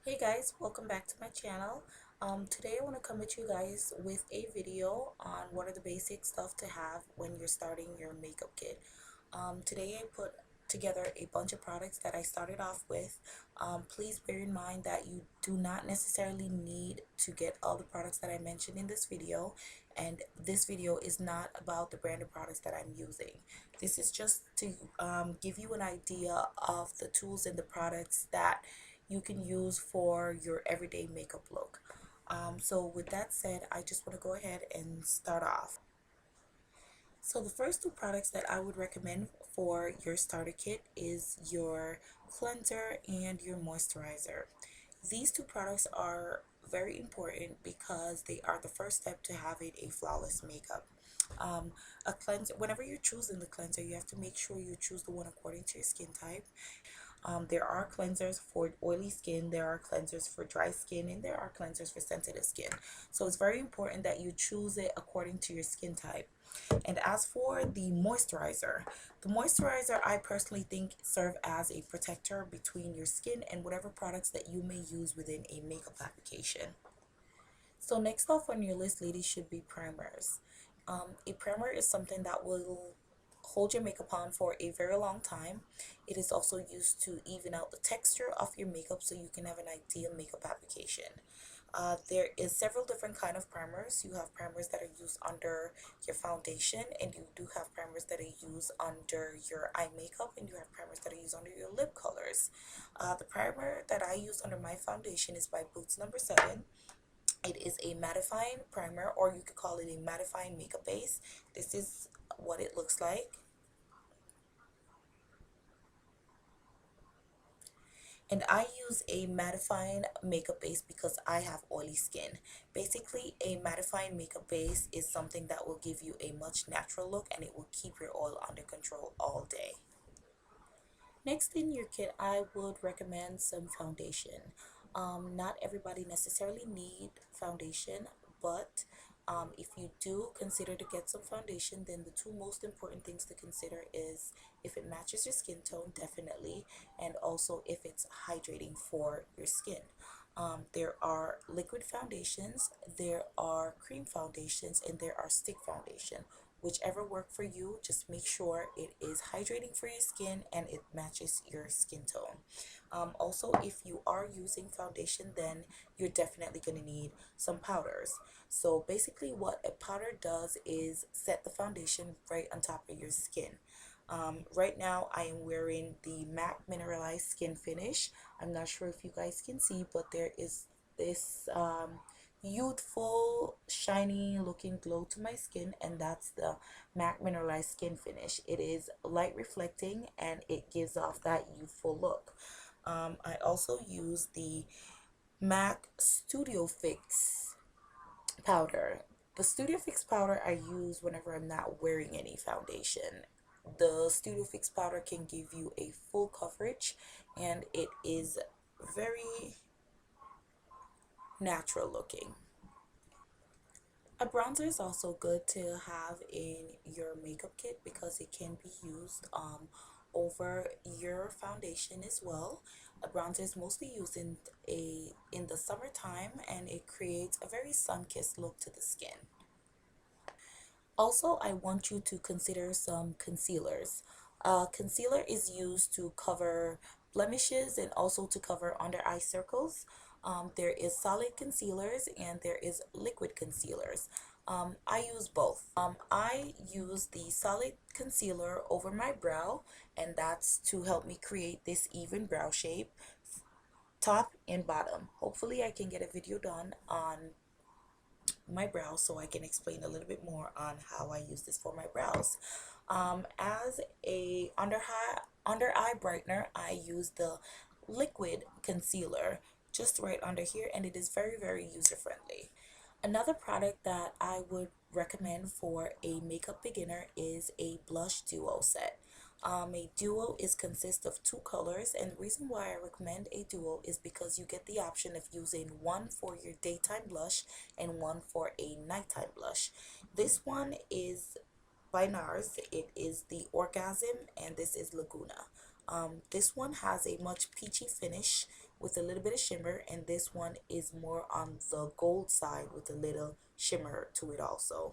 Hey guys, welcome back to my channel. Today I want to come at you guys with a video on what are the basic stuff to have when you're starting your makeup kit. Today I put together a bunch of products that I started off with. Please bear in mind that you do not necessarily need to get all the products that I mentioned in this video, and this video is not about the brand of products that I'm using. This is just to give you an idea of the tools and the products that you can use for your everyday makeup look. So with that said, I just want to go ahead and start off. So the first two products that I would recommend for your starter kit is your cleanser and your moisturizer. These two products are very important because they are the first step to having a flawless makeup. A cleanser, whenever you're choosing the cleanser, you have to make sure you choose the one according to your skin type. There are cleansers for oily skin, there are cleansers for dry skin, and there are cleansers for sensitive skin. So it's very important that you choose it according to your skin type. And as for the moisturizer I personally think serve as a protector between your skin and whatever products that you may use within a makeup application. So next off on your list, ladies, should be primers. A primer is something that will hold your makeup on for a very long time. It is also used to even out the texture of your makeup so you can have an ideal makeup application. There is several different kind of primers. You have primers that are used under your foundation, and you do have primers that are used under your eye makeup, and you have primers that are used under your lip colors. The primer that I use under my foundation is by Boots number 7. It is a mattifying primer, or you could call it a mattifying makeup base. This is what it looks like. And I use a mattifying makeup base because I have oily skin. Basically, a mattifying makeup base is something that will give you a much natural look, and it will keep your oil under control all day. Next in your kit, I would recommend some foundation. Not everybody necessarily need foundation, but if you do consider to get some foundation, then the two most important things to consider is if it matches your skin tone, definitely, and also if it's hydrating for your skin. There are liquid foundations, there are cream foundations, and there are stick foundation. Whichever work for you, just make sure it is hydrating for your skin and it matches your skin tone. Also, if you are using foundation, then you're definitely going to need some powders. So basically what a powder does is set the foundation right on top of your skin. Right now I am wearing the MAC Mineralized Skin Finish. I'm not sure if you guys can see, but there is this youthful, shiny looking glow to my skin, and that's the MAC Mineralized Skin Finish. It is light reflecting and it gives off that youthful look. I also use the MAC Studio Fix powder. The Studio Fix powder I use whenever I'm not wearing any foundation. The Studio Fix powder can give you a full coverage, and it is very natural looking. A bronzer is also good to have in your makeup kit because it can be used over your foundation as well. A bronzer is mostly used in the summertime, and it creates a very sun-kissed look to the skin. Also, I want you to consider some concealers. Concealer is used to cover blemishes and also to cover under eye circles. There is solid concealers and there is liquid concealers. I use both. I use the solid concealer over my brow, and that's to help me create this even brow shape, top and bottom. Hopefully I can get a video done on my brows so I can explain a little bit more on how I use this for my brows. As a under eye brightener, I use the liquid concealer just right under here, and it is very user friendly. Another product that I would recommend for a makeup beginner is a blush duo set. A duo is consist of two colors, and the reason why I recommend a duo is because you get the option of using one for your daytime blush and one for a nighttime blush. This one is by NARS. It is the Orgasm, and this is Laguna. This one has a much peachy finish with a little bit of shimmer, and this one is more on the gold side with a little shimmer to it also.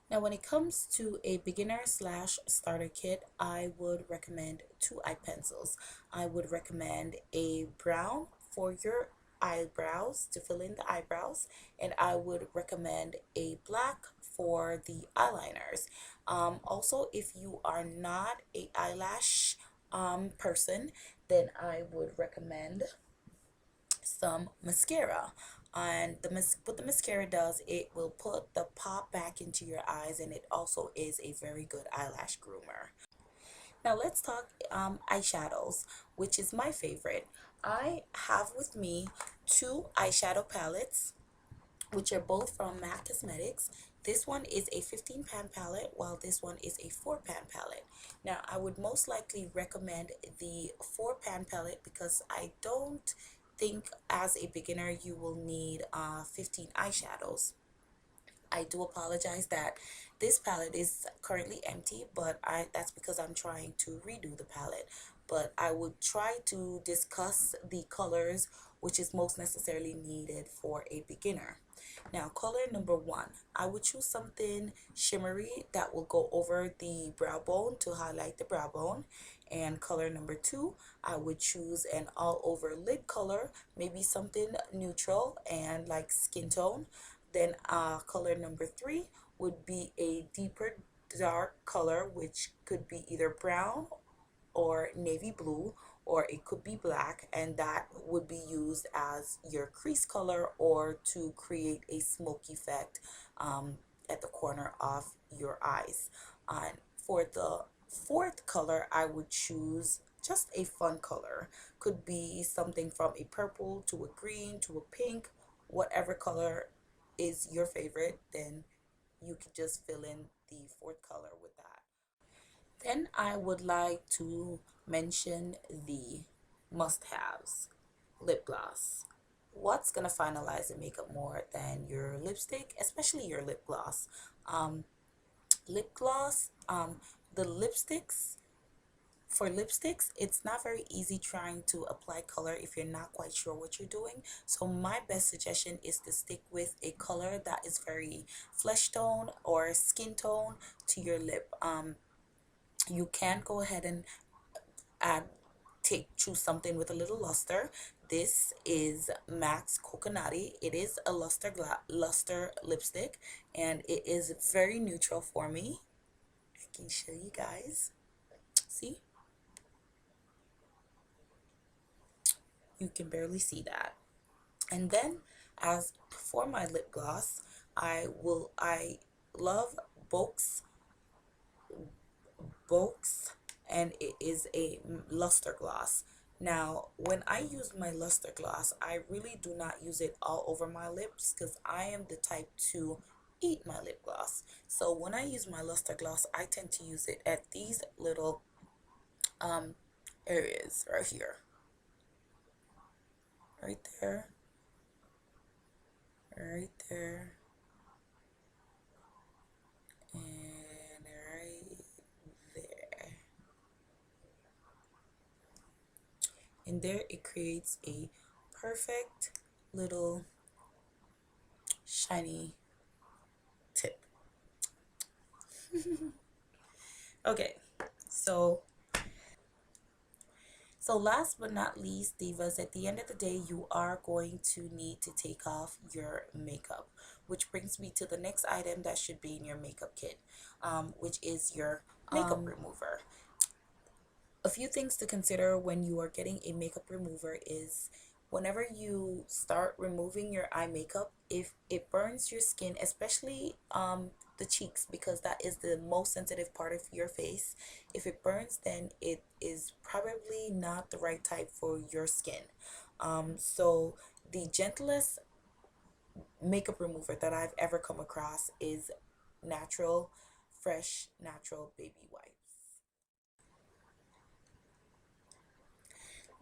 Now, when it comes to a beginner slash starter kit, I would recommend two eye pencils. I would recommend a brown for your eyebrows, to fill in the eyebrows, and I would recommend a black for the eyeliners. Also, if you are not a eyelash person, then I would recommend some mascara. And what the mascara does, it will put the pop back into your eyes, and it also is a very good eyelash groomer. Now let's talk eyeshadows, which is my favorite. I have with me two eyeshadow palettes, which are both from MAC Cosmetics. This one is a 15 pan palette, while this one is a 4 pan palette. Now, I would most likely recommend the 4 pan palette because I don't think as a beginner you will need 15 eyeshadows. I do apologize that this palette is currently empty, but that's because I'm trying to redo the palette. But I would try to discuss the colors which is most necessarily needed for a beginner. Now, color number one, I would choose something shimmery that will go over the brow bone to highlight the brow bone. And color number two, I would choose an all over lid color, maybe something neutral and like skin tone. Then color number three would be a deeper dark color, which could be either brown or navy blue, or it could be black, and that would be used as your crease color or to create a smoke effect at the corner of your eyes. And for the fourth color, I would choose just a fun color. Could be something from a purple to a green to a pink, whatever color is your favorite, then you could just fill in the fourth color with that. Then I would like to mention the must-haves. Lip gloss. What's gonna finalize the makeup more than your lipstick, especially your lip gloss? Um, Lip gloss, the lipsticks, for lipsticks, it's not very easy trying to apply color if you're not quite sure what you're doing. So my best suggestion is to stick with a color that is very flesh tone or skin tone to your lip. You can go ahead and add choose something with a little luster. This is MAC's Coconati. It is a luster lipstick, and it is very neutral for me. I can show you guys. See? You can barely see that. And then as for my lip gloss, I love Box, and it is a luster gloss. Now, when I use my luster gloss, I really do not use it all over my lips because I am the type to eat my lip gloss. So when I use my luster gloss, I tend to use it at these little um areas right here, right there, right there, and right there. And there it creates a perfect little shiny tip. Okay, so last but not least, divas, at the end of the day, you are going to need to take off your makeup, which brings me to the next item that should be in your makeup kit, which is your makeup remover. A few things to consider when you are getting a makeup remover is whenever you start removing your eye makeup, if it burns your skin, especially the cheeks, because that is the most sensitive part of your face, if it burns, then it is probably not the right type for your skin. So the gentlest makeup remover that I've ever come across is natural fresh natural baby wipes.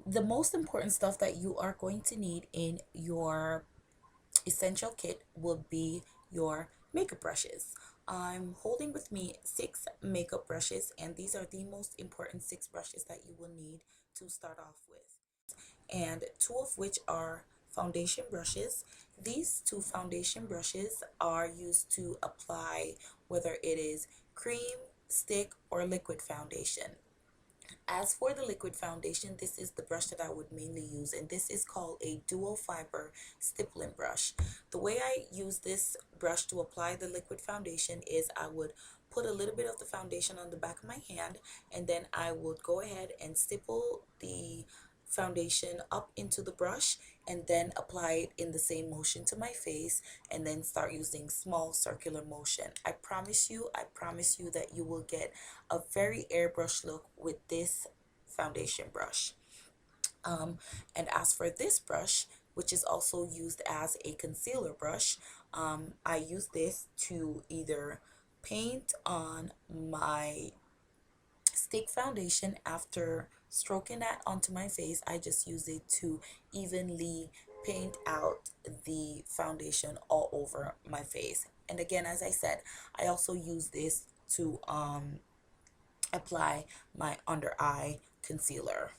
The most important stuff that you are going to need in your essential kit will be your makeup brushes. I'm holding with me 6 makeup brushes, and these are the most important 6 brushes that you will need to start off with. and two of which are foundation brushes. These two foundation brushes are used to apply whether it is cream, stick, or liquid foundation. As for the liquid foundation, this is the brush that I would mainly use, and this is called a dual fiber stippling brush. The way I use this brush to apply the liquid foundation is I would put a little bit of the foundation on the back of my hand, and then I would go ahead and stipple the foundation up into the brush and then apply it in the same motion to my face, and then start using small circular motion. I promise you that you will get a very airbrush look with this foundation brush. um, and as for this brush, which is also used as a concealer brush, I use this to either paint on my stick foundation. After stroking that onto my face, I just use it to evenly paint out the foundation all over my face. And again, as I said, I also use this to apply my under eye concealer.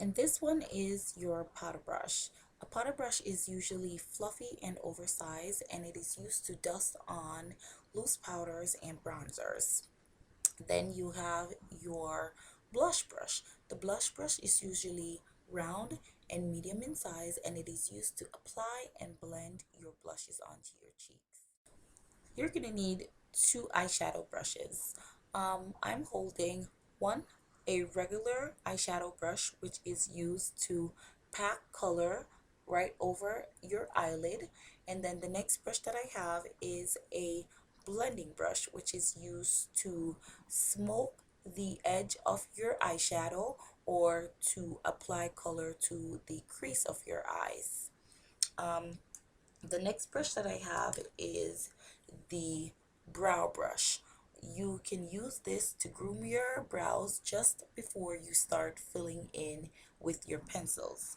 And this one is your powder brush. A powder brush is usually fluffy and oversized, and it is used to dust on loose powders and bronzers. Then you have your blush brush. The blush brush is usually round and medium in size, and it is used to apply and blend your blushes onto your cheeks. You're gonna need two eyeshadow brushes. I'm holding one, a regular eyeshadow brush, which is used to pack color right over your eyelid. And then the next brush that I have is a blending brush, which is used to smoke the edge of your eyeshadow or to apply color to the crease of your eyes. Um, the next brush that I have is the brow brush. You can use this to groom your brows just before you start filling in with your pencils.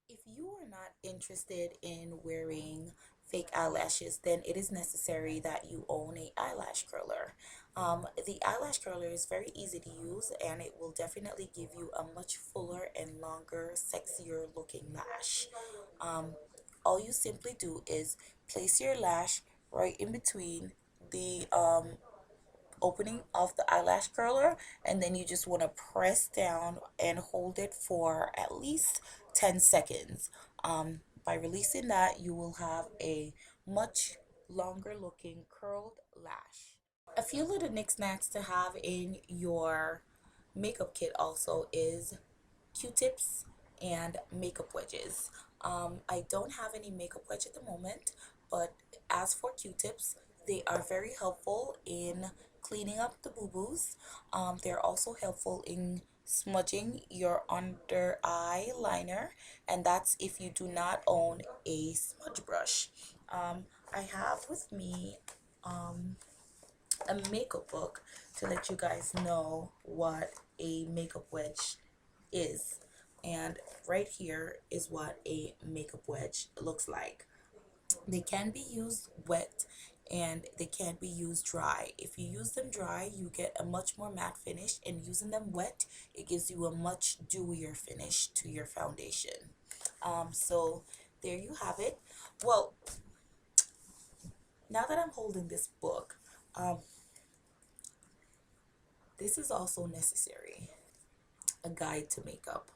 If you are not interested in wearing fake eyelashes, then it is necessary that you own a eyelash curler. The eyelash curler is very easy to use, and it will definitely give you a much fuller and longer, sexier looking lash. Um, all you simply do is place your lash right in between the opening of the eyelash curler, and then you just want to press down and hold it for at least 10 seconds. By releasing that, you will have a much longer looking curled lash. A few little knickknacks to have in your makeup kit also is Q-tips and makeup wedges. I don't have any makeup wedge at the moment, but as for Q-tips, they are very helpful in cleaning up the boo-boos. They're also helpful in smudging your under eye liner, and that's if you do not own a smudge brush. I have with me a makeup book to let you guys know what a makeup wedge is. And right here is what a makeup wedge looks like. They can be used wet and they can be used dry. If you use them dry, you get a much more matte finish, and using them wet, it gives you a much dewier finish to your foundation. So there you have it. Well, now that I'm holding this book, um, this is also necessary, a guide to makeup.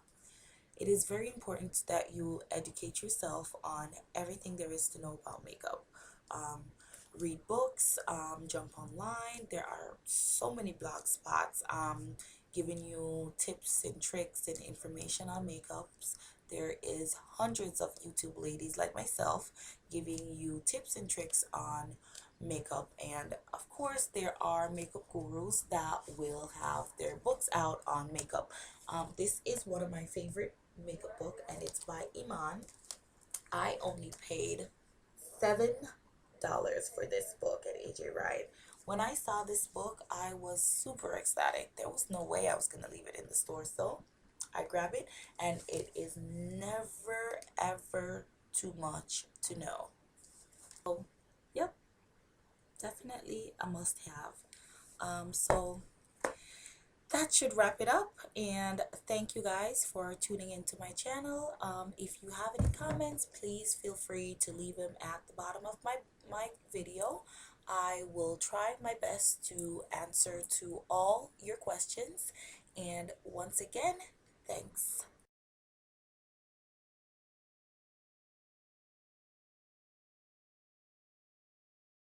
It is very important that you educate yourself on everything there is to know about makeup. Um, Read books, jump online. There are so many blog spots giving you tips and tricks and information on makeups. There is hundreds of YouTube ladies like myself giving you tips and tricks on makeup, and of course there are makeup gurus that will have their books out on makeup. This is one of my favorite makeup book, and it's by Iman. I only paid $7 for this book at AJ Ride. When I saw this book, I was super ecstatic. There was no way I was gonna leave it in the store, so I grab it, and it is never ever too much to know. So, yep, definitely a must have. So that should wrap it up, and thank you guys for tuning into my channel. If you have any comments, please feel free to leave them at the bottom of my video. I will try my best to answer to all your questions, and once again, thanks.